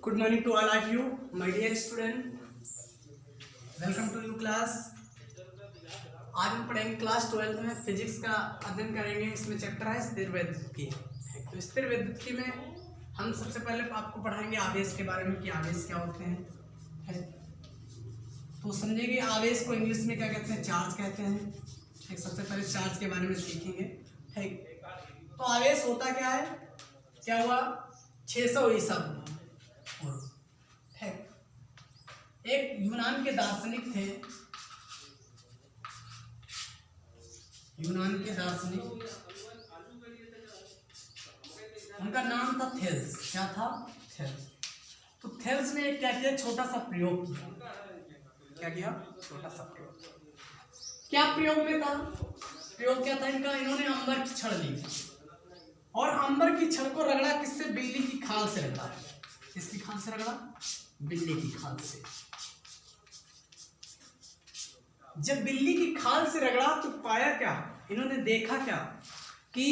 Good morning to all of you, my dear student. Welcome to your class. आज हम पढ़ेंगे class 12 में physics का अध्ययन करेंगे। इसमें चैप्टर है स्थिर वैद्युतिकी। तो स्थिर वैद्युतिकी में हम सबसे पहले आपको पढ़ाएंगे आवेश के बारे में कि आवेश क्या होते हैं। तो समझेंगे आवेश को इंग्लिश में क्या कहते हैं, चार्ज कहते हैं। ठीक, सबसे पहले चार्ज के बारे में सीखेंगे। ठीक, तो आवेश होता क्या है, क्या हुआ 600 ईसा पूर्व। एक यूनान के दार्शनिक थे, उनका नाम था थेल्स। क्या था? थेल्स। तो थेल्स ने क्या किया, छोटा सा प्रयोग किया। क्या किया? छोटा सा प्रयोग। क्या प्रयोग में था? प्रयोग क्या था इनका? इन्होंने अंबर की छड़ ली और अंबर की छड़ को रगड़ा। किससे? बिल्ली की खाल से रगड़ा। किसकी खाल से रगड़ा? बिल्ली की खाल से। जब बिल्ली की खाल से रगड़ा तो पाया क्या, इन्होंने देखा क्या कि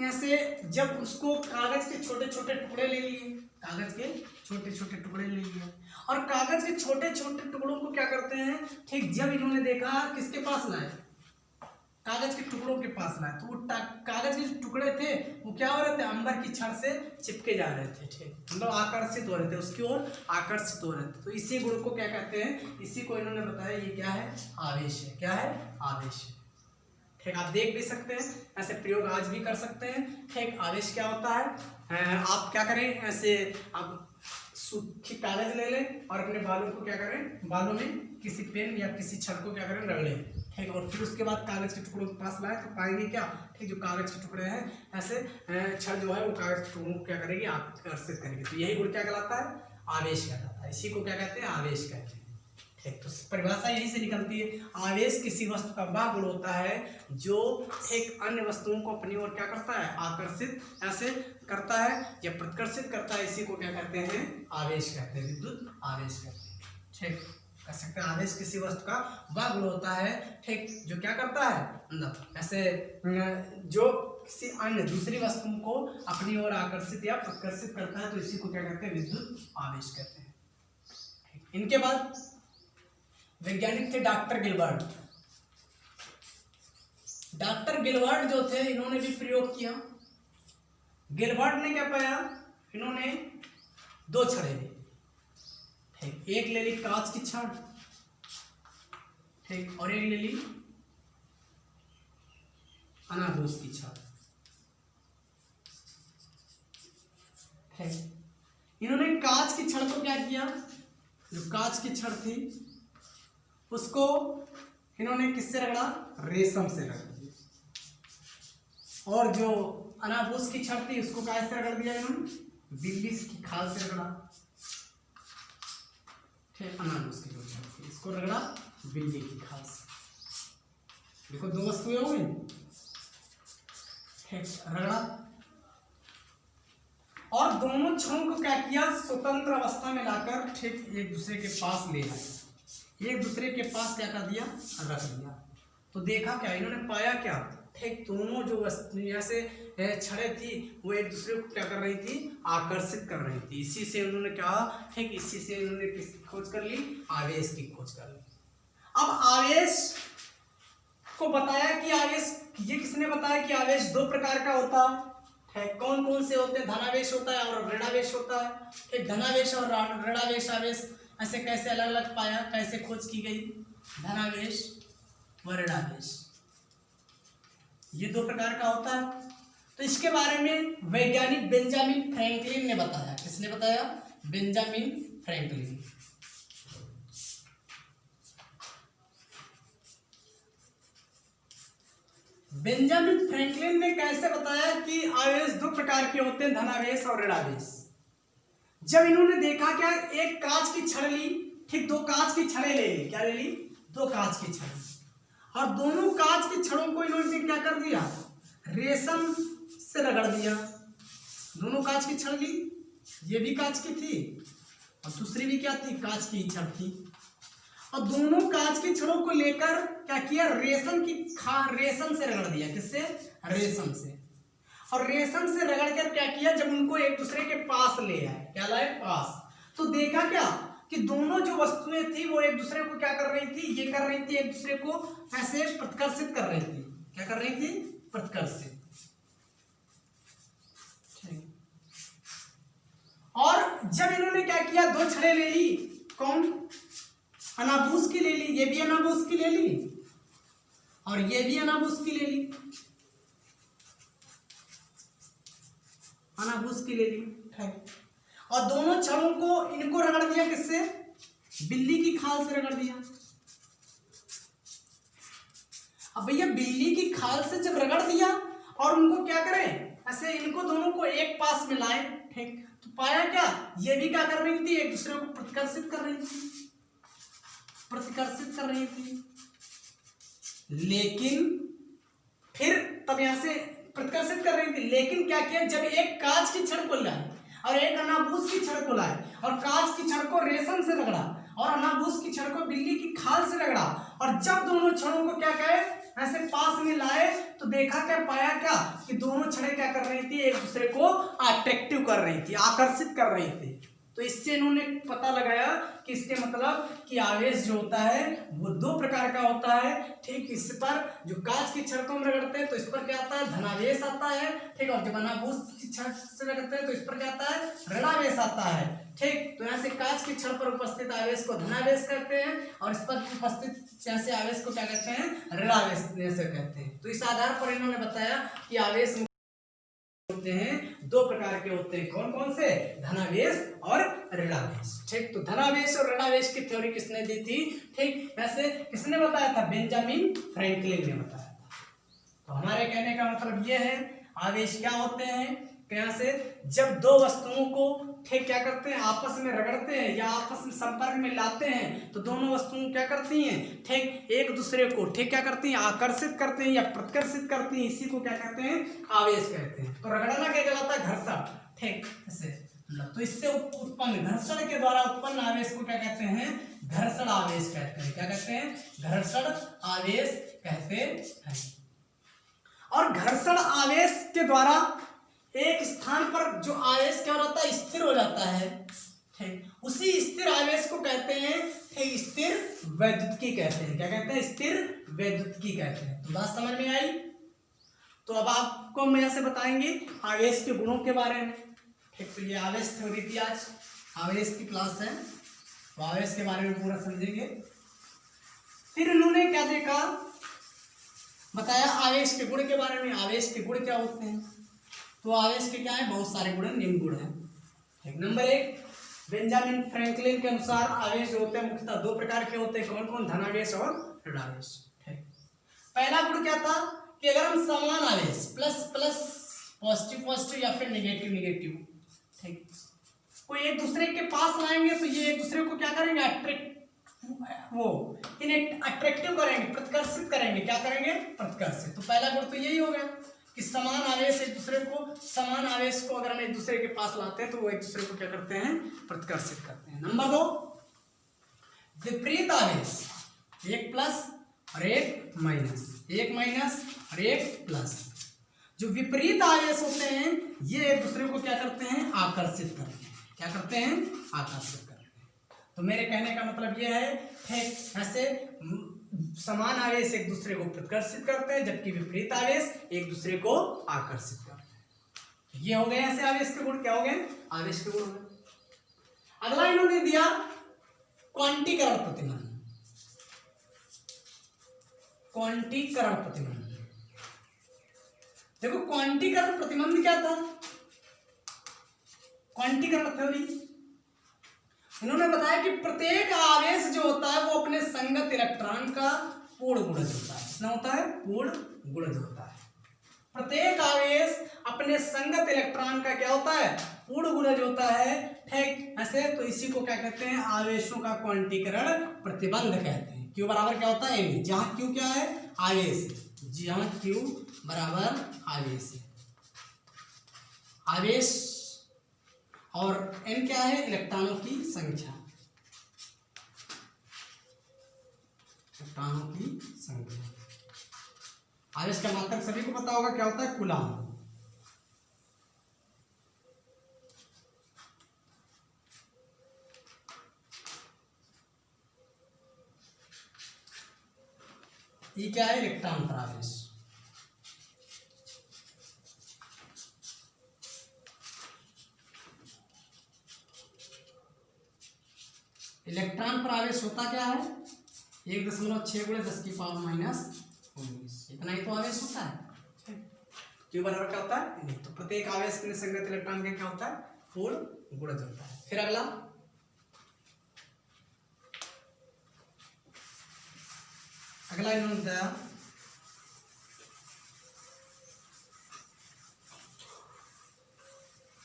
ऐसे जब उसको कागज के छोटे छोटे टुकड़े ले लिए, कागज के छोटे छोटे टुकड़े ले लिए और कागज के छोटे छोटे टुकड़ों को क्या करते हैं, ठीक जब इन्होंने देखा किसके पास लाए, कागज के टुकड़ों के पास लाए, तो वो कागज के जो टुकड़े थे वो क्या हो रहे थे, अंबर की छड़ से चिपके जा रहे थे। ठीक, मतलब आकर्षित हो रहे थे, उसकी ओर आकर्षित हो रहे थे। तो इसी गुण को क्या कहते हैं, इसी को इन्होंने बताया ये क्या है, आवेश है। क्या है? आवेश है। ठीक, आप देख भी सकते हैं, ऐसे प्रयोग आज भी कर सकते हैं। ठीक, आवेश क्या होता है, आप क्या करें, ऐसे आप सूखी कागज ले लें और अपने बालों को क्या करें, बालों में किसी पेन या किसी छड़ को क्या करें, रगड़ें। ठीक, और फिर उसके बाद कागज के टुकड़ों के पास लाए तो पाएंगे क्या, ठीक जो कागज के टुकड़े हैं ऐसे छड़ जो है वो कागज के टुकड़ों को क्या करेगी, आकर्षित करेगी। तो यही गुण क्या कहलाता है, आवेश कहलाता है। इसी को क्या कहते हैं, आवेश कहते हैं। ठीक, तो परिभाषा यही से निकलती है, आवेश किसी वस्तु का वह गुण होता है जो एक अन्य वस्तुओं को अपनी ओर क्या करता है, आकर्षित ऐसे करता है या प्रतिकर्षित करता है। इसी को क्या कहते हैं, आवेश कहते हैं, विद्युत आवेश कहते हैं। ठीक, कह सकते हैं आवेश किसी वस्तु का वह गुण होता है, ठीक जो क्या करता है, ऐसे जो किसी अन्य दूसरी वस्तु को अपनी ओर आकर्षित या प्रतिकर्षित करता है। तो इसी को क्या कहते हैं, विद्युत आवेश कहते हैं। इनके बाद वैज्ञानिक थे डॉक्टर गिलबर्ट। डॉक्टर गिलबर्ट जो थे इन्होंने भी प्रयोग किया। गिलबर्ट ने क्या पाया, इन्होंने दो छड़े ली। ठीक, एक ले ली कांच की छड़, ठीक, और एक ले ली अनादोष की छड़। ठीक, इन्होंने कांच की छड़ को क्या किया, जो कांच की छड़ थी उसको इन्होंने किससे रगड़ा, रेशम से रगड़ दिया। और जो अनाबूस की छड़ थी उसको कैसे रगड़ दिया इन्होंने, बिल्ली की खाल से रगड़ा। ठीक, अनाबूस की जो छड़ थी इसको रगड़ा बिल्ली की खाल से। देखो दो वस्तुएं हो गई। ठीक, रगड़ा और दोनों छड़ों को क्या किया, स्वतंत्र अवस्था में लाकर ठीक एक दूसरे के पास ले आए। एक दूसरे के पास क्या कर दिया, रख दिया। तो देखा क्या, इन्होंने पाया क्या, ठीक दोनों जो वस्तु ऐसे छड़े थी वो एक दूसरे को क्या कर रही थी, आकर्षित कर रही थी। इसी से उन्होंने क्या, ठीक इसी से उन्होंने किसकी खोज कर ली, आवेश की खोज कर ली। अब आवेश को बताया कि आवेश, ये किसने बताया कि आवेश दो प्रकार का होता है। कौन कौन से होते हैं, धनावेश होता है और ऋणावेश होता है। ठीक, धनावेश और ऋणावेश आवेश ऐसे कैसे अलग अलग पाया, कैसे खोज की गई, धनावेश व ऋणावेश ये दो प्रकार का होता है। तो इसके बारे में वैज्ञानिक बेंजामिन फ्रैंकलिन ने बताया। किसने बताया? Benjamin Franklin. बेंजामिन फ्रैंकलिन ने कैसे बताया कि आवेश दो प्रकार के होते हैं, धनावेश और ऋणावेश। जब इन्होंने देखा क्या, एक कांच की छड़ ली, ठीक दो कांच की छड़ें ले ली। क्या ले ली? दो कांच की छड़, और दोनों कांच की छड़ों को इन्होंने क्या कर दिया, रेशम से रगड़ दिया। दोनों कांच की छड़ ली, ये भी कांच की थी और दूसरी भी क्या थी, कांच की छड़ थी। और दोनों कांच की छड़ों को लेकर क्या किया, रेशम से रगड़ दिया। किससे? रेशम से। और रेशम से रगड़ कर क्या किया, जब उनको एक दूसरे के पास ले आए, क्या लाए, पास, तो देखा क्या कि दोनों जो वस्तुएं थी वो एक दूसरे को क्या कर रही थी, ये कर रही थी, एक दूसरे को ऐसे प्रतिकर्षित कर रही थी। क्या कर रही थी? प्रतिकर्षित। और जब इन्होंने क्या किया, दो छड़ें ले ली, कौन? अनाबूस की ले ली, ये भी अनाबूस की ले ली और ये भी अनाबूस की ले ली, अनाबूस की ले ली। और दोनों छड़ों को इनको रगड़ दिया, किससे? बिल्ली की खाल से रगड़ दिया। अब भैया बिल्ली की खाल से जब रगड़ दिया और उनको क्या करें, ऐसे इनको दोनों को एक पास में लाए, ठीक, तो पाया क्या, ये भी क्या कर रही थी, एक दूसरे को प्रतिकर्षित कर रही थी, प्रतिकर्षित कर रही थी। लेकिन फिर तब यहां से प्रतिकर्षित कर रही थी, लेकिन क्या किया, जब एक कांच की छड़ को लाए और एक अनाबूस की छड़ को लाए और कांच की छड़ को रेशम से रगड़ा और अनाबूस की छड़ को बिल्ली की खाल से रगड़ा, और जब दोनों छड़ों को क्या कहे, ऐसे पास में लाए, तो देखा क्या, पाया क्या कि दोनों छड़ें क्या कर रही थी, एक दूसरे को अट्रैक्टिव कर रही थी, आकर्षित कर रही थी। तो इससे इन्होंने पता लगाया कि इसके मतलब कि आवेश जो होता है वो दो प्रकार का होता है, ठीक। इस पर जो कांच की छड़ को हम रगड़ते हैं तो इस पर क्या आता है, धनावेश आता है, ठीक। और जब अनाबूस की छड़ से रगड़ते हैं तो इस पर क्या आता है, ऋणावेश आता है, ठीक। तो यहाँ से कांच की छड़ पर उपस्थित आवेश को धनावेश कहते हैं और इस पर उपस्थित यहाँ से आवेश को क्या कहते हैं, ऋणावेश से कहते हैं। तो इस आधार पर इन्होंने बताया कि आवेश होते हैं, दो प्रकार के होते हैं, कौन कौन से, धनावेश और ऋणावेश, ठीक। तो धनावेश और ऋणावेश की थ्योरी किसने दी थी, ठीक, ऐसे किसने बताया था, बेंजामिन फ्रैंकलिन ने बताया था। तो हमारे कहने का मतलब ये है, आवेश क्या होते हैं, यहाँ से जब दो वस्तुओं को, ठीक, क्या करते हैं, आपस में रगड़ते हैं या आपस में संपर्क में लाते हैं, तो दोनों वस्तुएं क्या करती हैं, ठीक, एक दूसरे को, ठीक, क्या करती हैं, आकर्षित करते हैं या प्रतिकर्षित करती हैं, इसी को क्या कहते हैं, आवेश कहते हैं। तो रगड़ना क्या कहलाता है, घर्षण, ठीक, ऐसे। तो इससे उत्पन्न घर्षण के द्वारा उत्पन्न आवेश को क्या कहते हैं, घर्षण आवेश कहते हैं। क्या कहते हैं, घर्षण आवेश कहते हैं। और घर्षण आवेश के द्वारा एक स्थान पर जो आवेश क्या होता है, स्थिर हो जाता है, ठीक, उसी स्थिर आवेश को कहते हैं, ठीक, स्थिर वैद्युतिकी कहते हैं। क्या कहते हैं, स्थिर वैद्युतिकी कहते हैं। तो बात समझ में आई। तो अब आपको हम यहाँ से बताएंगे आवेश के गुणों के बारे में, ठीक। तो ये आवेश थ्योरी थी, आज आवेश की क्लास है, तो आवेश के बारे में पूरा समझेंगे। फिर इन्होंने क्या देखा, बताया आवेश के गुण के बारे में। आवेश के गुण क्या होते हैं, तो आवेश के क्या है, बहुत सारे गुण, निम्न गुण है, ठीक। नंबर 1, बेंजामिन फ्रैंकलिन के अनुसार आवेश जो होते हैं मुख्यतः दो प्रकार के होते हैं, कौन कौन, धनावेश और ऋणावेश, ठीक। पहला गुण क्या था कि अगर हम समान आवेश, प्लस प्लस, पॉजिटिव पॉजिटिव या फिर नेगेटिव नेगेटिव, ठीक, कोई एक दूसरे के पास लाएंगे तो ये एक दूसरे को क्या करेंगे, अट्रैक्टिव करेंगे, प्रतिकर्षित करेंगे। क्या करेंगे, प्रतिकर्षित। तो पहला गुण तो यही हो गया कि समान आवेश एक दूसरे को, समान आवेश को अगर हम एक दूसरे के पास लाते हैं तो वो एक दूसरे को क्या करते हैं, प्रतिकर्षित करते हैं। नंबर 2, विपरीत आवेश, एक प्लस और एक माइनस, एक माइनस और एक प्लस। जो विपरीत आवेश होते हैं ये एक दूसरे को क्या करते हैं, आकर्षित करते हैं। क्या करते हैं, आकर्षित करते हैं। तो मेरे कहने का मतलब ये है, ठीक, ऐसे समान आवेश एक दूसरे को प्रतिकर्षित करते हैं जबकि विपरीत आवेश एक दूसरे को आकर्षित करते हैं। ये हो गए ऐसे आवेश के गुण। क्या हो गए, आवेश के गुण। अगला इन्होंने दिया क्वांटीकरण प्रतिबंध। क्वांटीकरण प्रतिबंध, देखो क्वांटीकरण प्रतिबंध क्या था, क्वांटीकरण थ्योरी। इन्होंने बताया कि प्रत्येक आवेश जो होता है वो अपने संगत इलेक्ट्रॉन का पूर्ण गुणज होता है। कितना होता है, पूर्ण गुणज होता है। प्रत्येक आवेश अपने संगत इलेक्ट्रॉन का क्या होता है, पूर्ण गुणज होता है, ठीक। ऐसे तो इसी को क्या कहते हैं, आवेशों का क्वांटीकरण प्रतिबंध कहते हैं। क्यू बराबर क्या होता है, एम, जहां क्यू क्या है, आवेश, जहां क्यू बराबर आवेश है, आवेश, और n क्या है, इलेक्ट्रॉनों की संख्या, इलेक्ट्रॉनों की संख्या। आवेश का मात्रक सभी को पता होगा क्या होता है, कूलम। ये क्या है, इलेक्ट्रॉन पर आवेश। इलेक्ट्रॉन पर आवेश होता क्या है, 1.6 × 10⁻⁻⁹ इतना ही तो आवेश होता है। क्यों बराबर क्या होता है, नहीं तो प्रत्येक आवेश में संगत इलेक्ट्रॉन का क्या होता है, पूर्ण गुणज होता है। फिर अगला इन्होंने बताया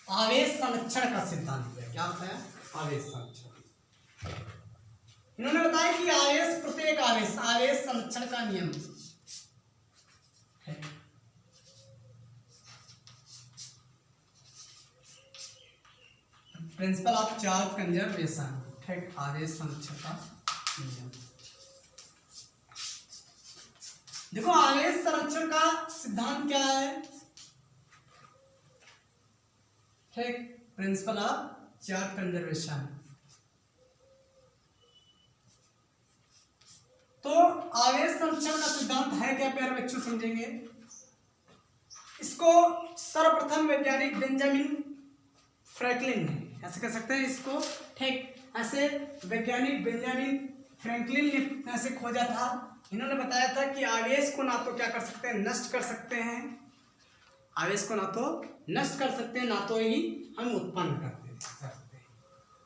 आवेश संरक्षण का सिद्धांत दिया। क्या होता है, आवेश संरक्षण। इन्होंने बताया कि आवेश प्रत्येक आवेश संरक्षण का नियम है। प्रिंसिपल ऑफ चार्ज कंजर्वेशन, ठीक, आवेश संरक्षण का नियम। देखो आवेश संरक्षण का सिद्धांत क्या है, ठीक, प्रिंसिपल ऑफ चार्ज कंजर्वेशन। तो आवेश संरक्षण का सिद्धांत है क्या प्यारे बच्चों, समझेंगे इसको। सर्वप्रथम वैज्ञानिक बेंजामिन फ्रैंकलिन ने, ऐसे कह सकते हैं इसको, ठीक, ऐसे वैज्ञानिक बेंजामिन फ्रैंकलिन ने ऐसे खोजा था। इन्होंने बताया था कि आवेश को ना तो क्या कर सकते हैं, नष्ट कर सकते हैं, आवेश को ना तो नष्ट कर सकते हैं, ना तो ही हम उत्पन्न करते हैं।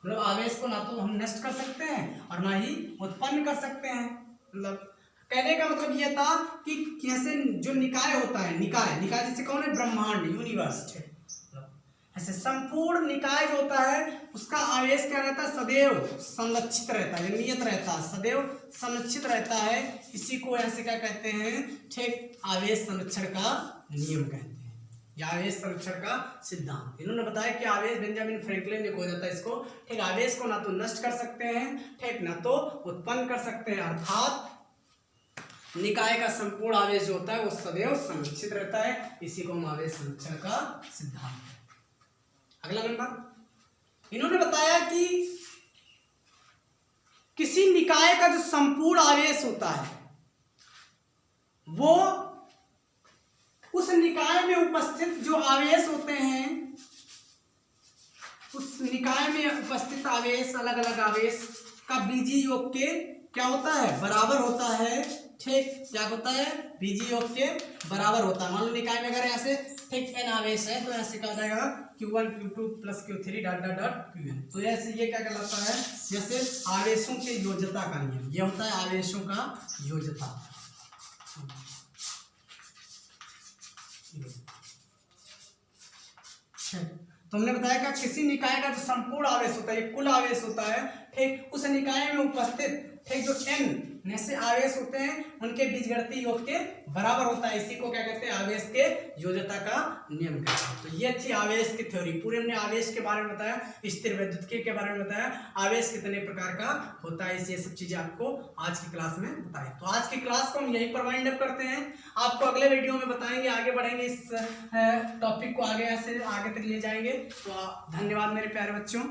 मतलब आवेश को ना तो हम नष्ट कर सकते हैं और ना ही उत्पन्न कर सकते हैं। मतलब कहने का मतलब यह था कि कैसे जो निकाय होता है, निकाय जैसे कौन है, ब्रह्मांड, यूनिवर्स, ऐसे संपूर्ण निकाय जो होता है उसका आवेश क्या रहता है, सदैव संरक्षित रहता है, नियत रहता है, सदैव संरक्षित रहता है। इसी को ऐसे क्या कहते हैं, ठीक, आवेश संरक्षण का नियम कहते हैं, या आवेश संरक्षण का सिद्धांत। इन्होंने बताया कि आवेश बेंजामिन फ्रैंकलिन ने खोजा था इसको, ठीक, आवेश को ना तो नष्ट कर सकते हैं, ठीक, ना तो उत्पन्न कर सकते हैं, अर्थात निकाय का संपूर्ण आवेश जो होता है वो सदैव संरक्षित रहता है। इसी को हम आवेश संरक्षण का सिद्धांत। अगला नंबर, इन्होंने बताया कि किसी निकाय का जो संपूर्ण आवेश होता है वो उस निकाय में उपस्थित जो आवेश होते हैं, उस निकाय में उपस्थित आवेश, अलग अलग आवेश का बीजीय योग के क्या होता है, बराबर होता है, ठीक, क्या होता है, बीजीय योग के बराबर होता है। मान लो निकाय में अगर ऐसे, ठीक, n आवेश है तो ऐसे कहा जाएगा Q1 Q2 + Q3 dot dot dot Qn। तो ऐसे ये क्या कहलाता है, जैसे आवेशों के योज्यता का नियम, ये होता है आवेशों का योज्यता। तो हमने बताया कि किसी निकाय का जो संपूर्ण आवेश होता है, कुल आवेश होता है, ठीक, उस निकाय में उपस्थित, ठीक, जो n में से आवेश होते हैं उनके बीजगणितीय योग के बराबर होता है। इसी को क्या कहते हैं, आवेश के योज्यता का नियम कहते हैं। तो ये थी आवेश की थ्योरी। पूरे हमने आवेश के बारे में बताया, स्थिर वैद्युतिकी के बारे में बताया, आवेश कितने प्रकार का होता है, ये सब चीजें आपको आज की क्लास में बताई। तो आज की क्लास को हम यहीं पर वाइंड अप करते हैं। आपको अगले वीडियो में बताएंगे, आगे बढ़ेंगे, इस टॉपिक को आगे ऐसे आगे तक ले जाएंगे। तो धन्यवाद मेरे प्यारे बच्चों।